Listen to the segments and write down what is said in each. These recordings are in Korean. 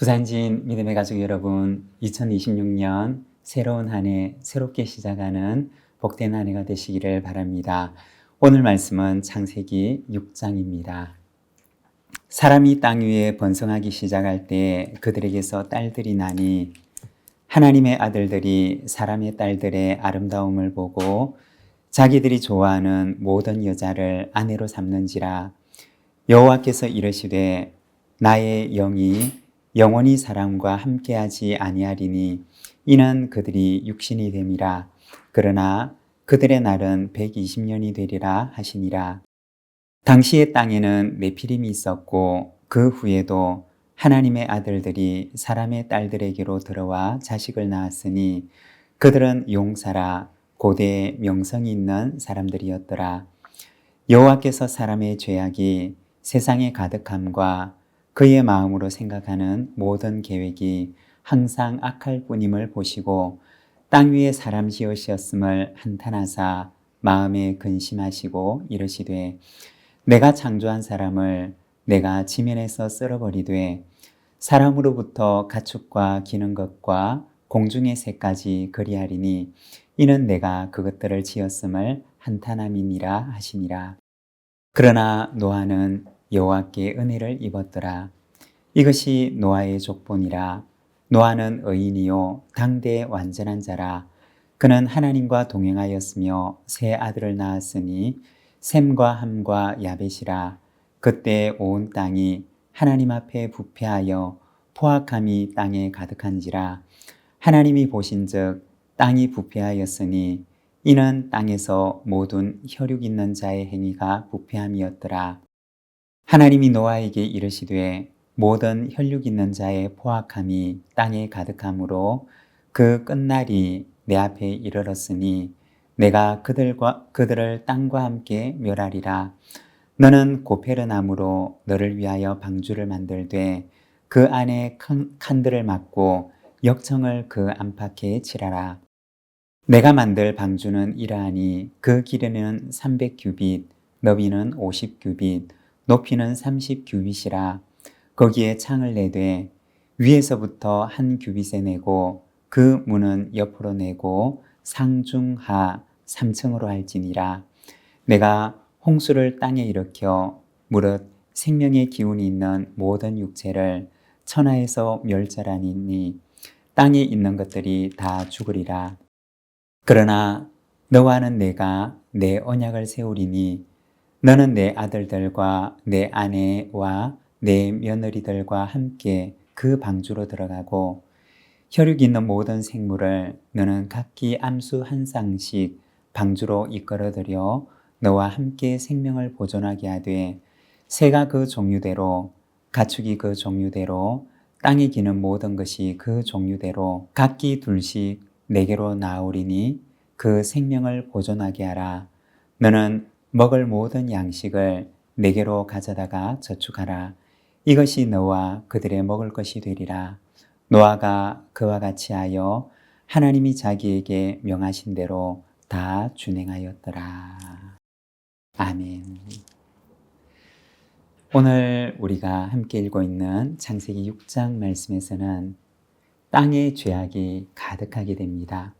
부산진 믿음의 가족 여러분, 2026년 새로운 한 해 새롭게 시작하는 복된 한 해가 되시기를 바랍니다. 오늘 말씀은 창세기 6장입니다. 사람이 땅 위에 번성하기 시작할 때 그들에게서 딸들이 나니 하나님의 아들들이 사람의 딸들의 아름다움을 보고 자기들이 좋아하는 모든 여자를 아내로 삼는지라. 여호와께서 이르시되 나의 영이 영원히 사람과 함께하지 아니하리니 이는 그들이 육신이 됨이라. 그러나 그들의 날은 120년이 되리라 하시니라. 당시의 땅에는 네피림이 있었고 그 후에도 하나님의 아들들이 사람의 딸들에게로 들어와 자식을 낳았으니 그들은 용사라 고대 명성이 있는 사람들이었더라. 여호와께서 사람의 죄악이 세상에 가득함과 그의 마음으로 생각하는 모든 계획이 항상 악할 뿐임을 보시고 땅 위에 사람 지으셨음을 한탄하사 마음에 근심하시고 이르시되 내가 창조한 사람을 내가 지면에서 쓸어버리되 사람으로부터 가축과 기는 것과 공중의 새까지 그리하리니 이는 내가 그것들을 지었음을 한탄함이니라 하시니라. 그러나 노아는 여호와께 은혜를 입었더라. 이것이 노아의 족본이라. 노아는 의인이요 당대 완전한 자라. 그는 하나님과 동행하였으며 세 아들을 낳았으니 셈과 함과 야벳이라. 그때 온 땅이 하나님 앞에 부패하여 포악함이 땅에 가득한지라. 하나님이 보신즉 땅이 부패하였으니 이는 땅에서 모든 혈육 있는 자의 행위가 부패함이었더라. 하나님이 노아에게 이르시되 모든 혈육 있는 자의 포악함이 땅에 가득함으로 그 끝날이 내 앞에 이르렀으니 내가 그들을 땅과 함께 멸하리라. 너는 고페르나무로 너를 위하여 방주를 만들되 그 안에 칸들을 막고 역청을 그 안팎에 칠하라. 내가 만들 방주는 이러하니 그 길이는 300규빗, 너비는 50규빗, 높이는 30규빗이라. 거기에 창을 내되 위에서부터 한 규빗에 내고 그 문은 옆으로 내고 상중하 3층으로 할지니라. 내가 홍수를 땅에 일으켜 무릇 생명의 기운이 있는 모든 육체를 천하에서 멸절하니 땅에 있는 것들이 다 죽으리라. 그러나 너와는 내가 내 언약을 세우리니 너는 내 아들들과 내 아내와 내 며느리들과 함께 그 방주로 들어가고 혈육 있는 모든 생물을 너는 각기 암수 한 쌍씩 방주로 이끌어들여 너와 함께 생명을 보존하게 하되 새가 그 종류대로 가축이 그 종류대로 땅에 기는 모든 것이 그 종류대로 각기 둘씩 내게로 나오리니 그 생명을 보존하게 하라. 너는 먹을 모든 양식을 내게로 가져다가 저축하라. 이것이 너와 그들의 먹을 것이 되리라. 노아가 그와 같이 하여 하나님이 자기에게 명하신 대로 다 준행하였더라. 아멘. 오늘 우리가 함께 읽고 있는 창세기 6장 말씀에서는 땅의 죄악이 가득하게 됩니다.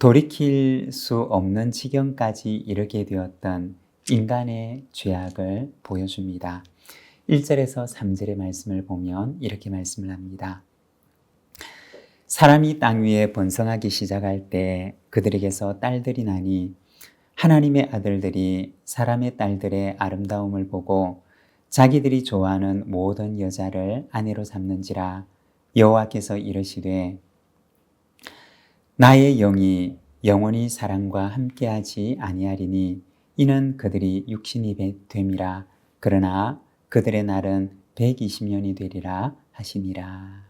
돌이킬 수 없는 지경까지 이르게 되었던 인간의 죄악을 보여줍니다. 1절에서 3절의 말씀을 보면 이렇게 말씀을 합니다. 사람이 땅 위에 번성하기 시작할 때 그들에게서 딸들이 나니 하나님의 아들들이 사람의 딸들의 아름다움을 보고 자기들이 좋아하는 모든 여자를 아내로 삼는지라. 여호와께서 이르시되 나의 영이 영원히 사람과 함께하지 아니하리니 이는 그들이 육신이 됨이라. 그러나 그들의 날은 120년이 되리라 하시니라.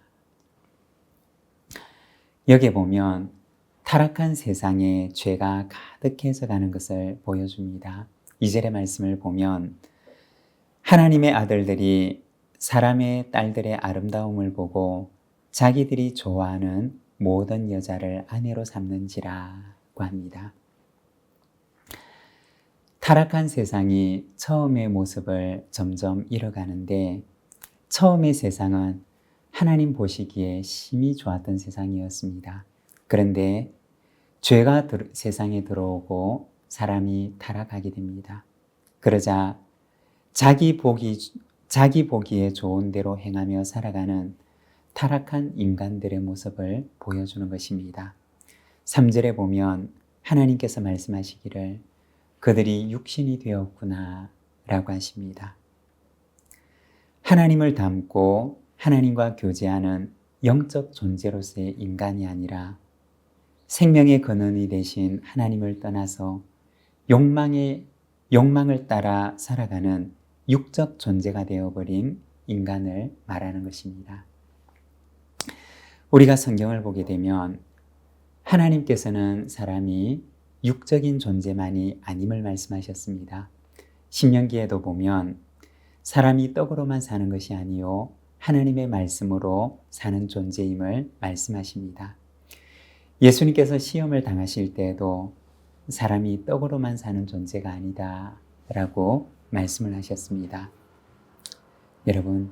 여기 보면 타락한 세상에 죄가 가득해져 가는 것을 보여줍니다. 2절의 말씀을 보면 하나님의 아들들이 사람의 딸들의 아름다움을 보고 자기들이 좋아하는 모든 여자를 아내로 삼는지라고 합니다. 타락한 세상이 처음의 모습을 점점 잃어가는데 처음의 세상은 하나님 보시기에 심히 좋았던 세상이었습니다. 그런데 죄가 세상에 들어오고 사람이 타락하게 됩니다. 그러자 자기 보기에 좋은 대로 행하며 살아가는 타락한 인간들의 모습을 보여주는 것입니다. 3절에 보면 하나님께서 말씀하시기를 그들이 육신이 되었구나 라고 하십니다. 하나님을 닮고 하나님과 교제하는 영적 존재로서의 인간이 아니라 생명의 근원이 되신 하나님을 떠나서 욕망을 따라 살아가는 육적 존재가 되어버린 인간을 말하는 것입니다. 우리가 성경을 보게 되면 하나님께서는 사람이 육적인 존재만이 아님을 말씀하셨습니다. 신명기에도 보면 사람이 떡으로만 사는 것이 아니요 하나님의 말씀으로 사는 존재임을 말씀하십니다. 예수님께서 시험을 당하실 때에도 사람이 떡으로만 사는 존재가 아니다 라고 말씀을 하셨습니다. 여러분,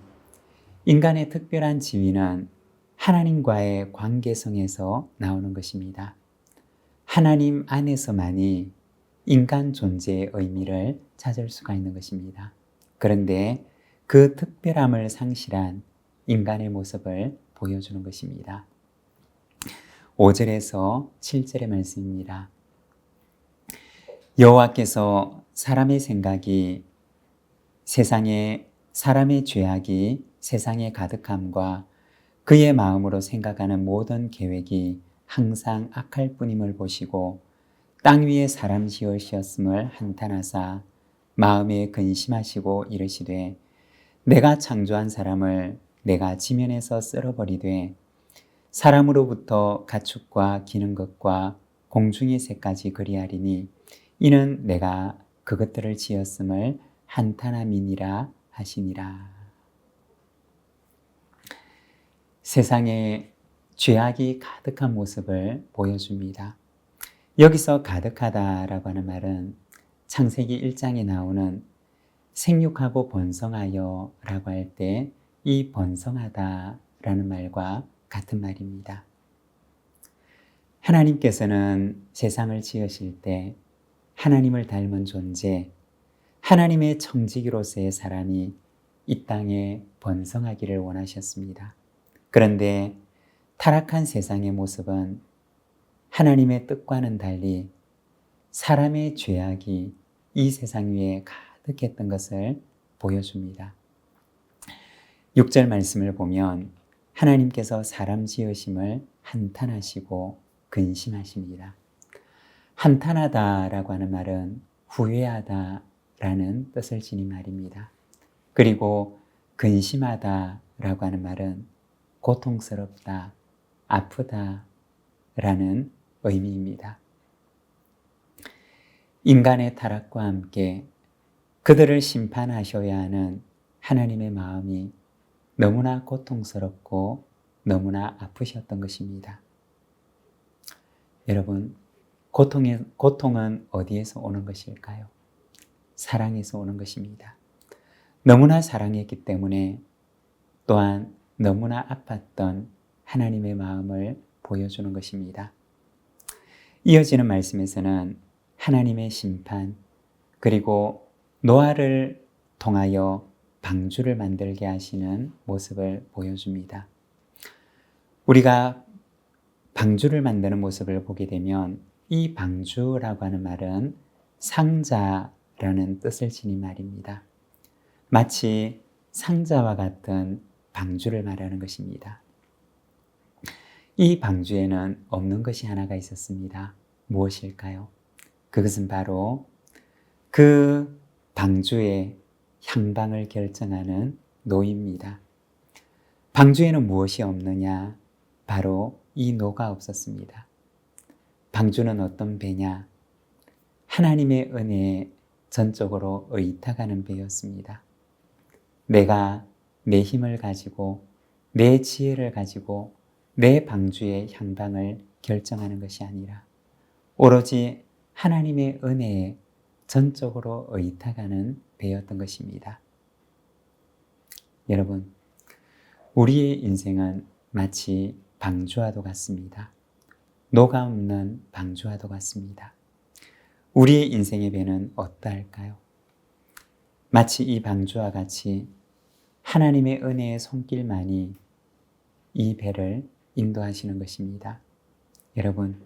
인간의 특별한 지위는 하나님과의 관계성에서 나오는 것입니다. 하나님 안에서만이 인간 존재의 의미를 찾을 수가 있는 것입니다. 그런데 그 특별함을 상실한 인간의 모습을 보여주는 것입니다. 5절에서 7절의 말씀입니다. 여호와께서 사람의 죄악이 세상에 가득함과 그의 마음으로 생각하는 모든 계획이 항상 악할 뿐임을 보시고 땅 위에 사람 지으셨음을 한탄하사 마음에 근심하시고 이르시되 내가 창조한 사람을 내가 지면에서 쓸어버리되 사람으로부터 가축과 기는 것과 공중의 새까지 그리하리니 이는 내가 그것들을 지었음을 한탄함이니라 하시니라. 세상에 죄악이 가득한 모습을 보여줍니다. 여기서 가득하다라고 하는 말은 창세기 1장에 나오는 생육하고 번성하여 라고 할 때 이 번성하다라는 말과 같은 말입니다. 하나님께서는 세상을 지으실 때 하나님을 닮은 존재, 하나님의 청지기로서의 사람이 이 땅에 번성하기를 원하셨습니다. 그런데 타락한 세상의 모습은 하나님의 뜻과는 달리 사람의 죄악이 이 세상 위에 가득했던 것을 보여줍니다. 6절 말씀을 보면 하나님께서 사람 지으심을 한탄하시고 근심하십니다. 한탄하다라고 하는 말은 후회하다라는 뜻을 지닌 말입니다. 그리고 근심하다라고 하는 말은 고통스럽다, 아프다라는 의미입니다. 인간의 타락과 함께 그들을 심판하셔야 하는 하나님의 마음이 너무나 고통스럽고 너무나 아프셨던 것입니다. 여러분, 고통은 어디에서 오는 것일까요? 사랑에서 오는 것입니다. 너무나 사랑했기 때문에 또한 너무나 아팠던 하나님의 마음을 보여주는 것입니다. 이어지는 말씀에서는 하나님의 심판, 그리고 노아를 통하여 방주를 만들게 하시는 모습을 보여줍니다. 우리가 방주를 만드는 모습을 보게 되면 이 방주라고 하는 말은 상자라는 뜻을 지닌 말입니다. 마치 상자와 같은 방주를 말하는 것입니다. 이 방주에는 없는 것이 하나가 있었습니다. 무엇일까요? 그것은 바로 그 방주의 향방을 결정하는 노입니다. 방주에는 무엇이 없느냐? 바로 이 노가 없었습니다. 방주는 어떤 배냐? 하나님의 은혜에 전적으로 의탁하는 배였습니다. 내가 내 힘을 가지고 내 지혜를 가지고 내 방주의 향방을 결정하는 것이 아니라 오로지 하나님의 은혜에 전적으로 의탁하는 배였던 것입니다. 여러분, 우리의 인생은 마치 방주와도 같습니다. 녹아 없는 방주와도 같습니다. 우리의 인생의 배는 어떠할까요? 마치 이 방주와 같이 하나님의 은혜의 손길만이 이 배를 인도하시는 것입니다. 여러분,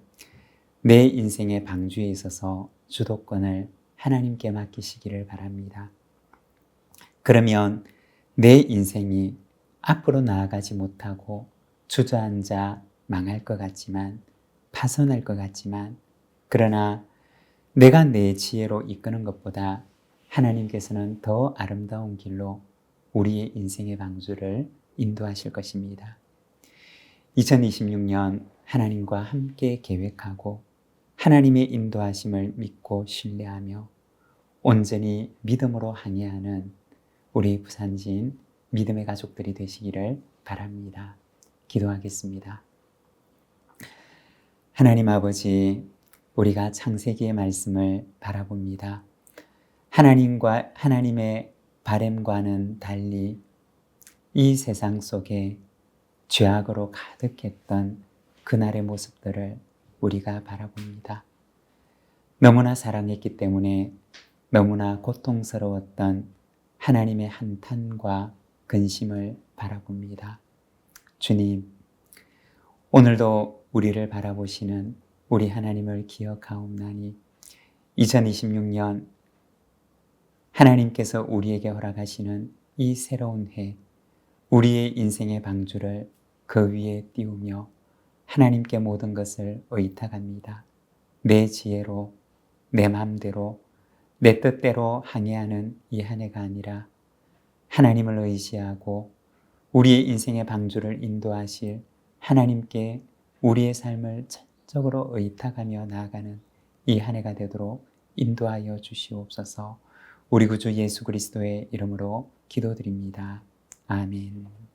내 인생의 방주에 있어서 주도권을 하나님께 맡기시기를 바랍니다. 그러면 내 인생이 앞으로 나아가지 못하고 주저앉아 망할 것 같지만, 파손할 것 같지만, 그러나 내가 내 지혜로 이끄는 것보다 하나님께서는 더 아름다운 길로 우리의 인생의 방주를 인도하실 것입니다. 2026년 하나님과 함께 계획하고 하나님의 인도하심을 믿고 신뢰하며 온전히 믿음으로 항해하는 우리 부산진 믿음의 가족들이 되시기를 바랍니다. 기도하겠습니다. 하나님 아버지, 우리가 창세기의 말씀을 바라봅니다. 하나님의 바램과는 달리 이 세상 속에 죄악으로 가득했던 그날의 모습들을 우리가 바라봅니다. 너무나 사랑했기 때문에 너무나 고통스러웠던 하나님의 한탄과 근심을 바라봅니다. 주님, 오늘도 우리를 바라보시는 우리 하나님을 기억하옵나니 2026년 하나님께서 우리에게 허락하시는 이 새로운 해, 우리의 인생의 방주를 그 위에 띄우며 하나님께 모든 것을 의탁합니다. 내 지혜로, 내 마음대로, 내 뜻대로 항해하는 이 한 해가 아니라 하나님을 의지하고 우리의 인생의 방주를 인도하실 하나님께 우리의 삶을 전적으로 의탁하며 나아가는 이 한 해가 되도록 인도하여 주시옵소서. 우리 구주 예수 그리스도의 이름으로 기도드립니다. 아멘.